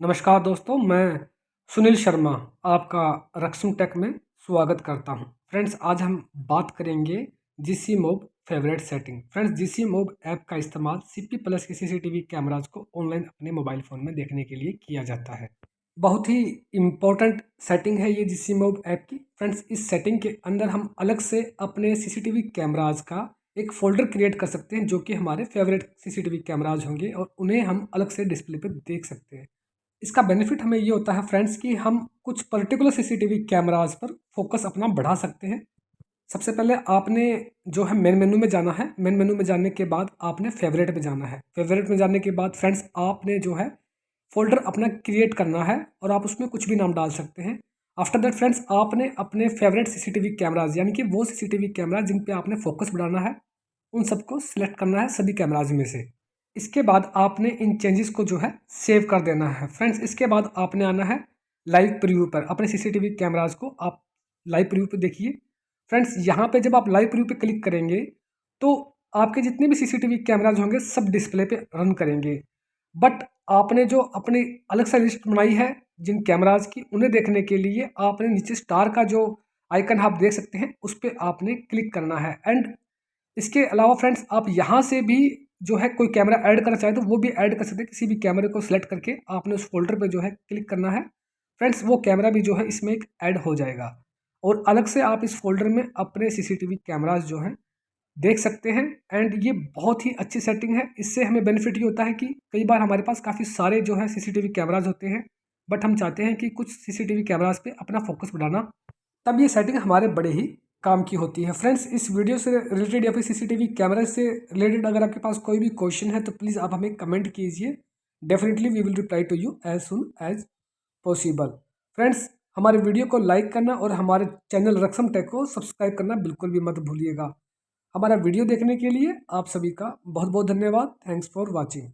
नमस्कार दोस्तों, मैं सुनील शर्मा आपका रक्सम टेक में स्वागत करता हूं। फ्रेंड्स, आज हम बात करेंगे GC mob favourite setting. Friends, GC mob app का इस्तेमाल सीपी प्लस के सीसीटीवी कैमराज को ऑनलाइन अपने मोबाइल फ़ोन में देखने के लिए किया जाता है। बहुत ही इम्पोर्टेंट सेटिंग है ये जीसी मोब ऐप की। फ्रेंड्स, इस सेटिंग के अंदर हम अलग से अपने सीसीटीवी कैमराज का एक फ़ोल्डर क्रिएट कर सकते हैं जो कि हमारे फेवरेट सीसीटीवी कैमराज होंगे और उन्हें हम अलग से डिस्प्ले पे देख सकते हैं। इसका बेनिफिट हमें ये होता है फ्रेंड्स कि हम कुछ पर्टिकुलर सीसीटीवी कैमराज पर फोकस अपना बढ़ा सकते हैं। सबसे पहले आपने जो है मेन मेनू में जाना है। मेन मेनू में जाने के बाद आपने फेवरेट में जाना है। फेवरेट में जाने के बाद फ्रेंड्स आपने जो है फ़ोल्डर अपना क्रिएट करना है और आप उसमें कुछ भी नाम डाल सकते हैं। आफ्टर दैट फ्रेंड्स आपने अपने फेवरेट सीसीटीवी कैमराज यानी कि वो सीसीटीवी कैमरा जिन पे आपने फोकस बढ़ाना है उन सबको सिलेक्ट करना है सभी कैमराज में से। इसके बाद आपने इन चेंजेस को जो है सेव कर देना है। फ्रेंड्स, इसके बाद आपने आना है लाइव प्रीव्यू पर। अपने सीसीटीवी कैमराज को आप लाइव प्रीव्यू पे देखिए। फ्रेंड्स, यहाँ पे जब आप लाइव प्रीव्यू पे क्लिक करेंगे तो आपके जितने भी सीसीटीवी कैमराज होंगे सब डिस्प्ले पे रन करेंगे। बट आपने जो अपनी अलग से लिस्ट बनाई है जिन कैमराज की, उन्हें देखने के लिए आपने नीचे स्टार का जो आइकन आप देख सकते हैं उस पर आपने क्लिक करना है। एंड इसके अलावा फ्रेंड्स, आप यहाँ से भी जो है कोई कैमरा ऐड करना चाहे तो वो भी ऐड कर सकते हैं। किसी भी कैमरे को सिलेक्ट करके आपने उस फोल्डर पे जो है क्लिक करना है। फ्रेंड्स, वो कैमरा भी जो है इसमें एक ऐड हो जाएगा और अलग से आप इस फोल्डर में अपने सीसीटीवी कैमराज जो हैं देख सकते हैं। एंड ये बहुत ही अच्छी सेटिंग है। इससे हमें बेनिफिट ये होता है कि कई बार हमारे पास काफ़ी सारे जो है सीसीटीवी कैमराज होते हैं, बट हम चाहते हैं कि कुछ सीसीटीवी कैमराज पे अपना फोकस बढ़ाना, तब ये सेटिंग हमारे बड़े ही काम की होती है। फ्रेंड्स, इस वीडियो से रिलेटेड या फिर सीसीटीवी कैमरा से रिलेटेड अगर आपके पास कोई भी क्वेश्चन है तो प्लीज़ आप हमें कमेंट कीजिए। Definitely we will reply to you as soon as possible. Friends, हमारे वीडियो को लाइक करना और हमारे चैनल रक्सम टेक को सब्सक्राइब करना बिल्कुल भी मत भूलिएगा। हमारा वीडियो देखने के लिए आप सभी का बहुत बहुत धन्यवाद। Thanks for watching.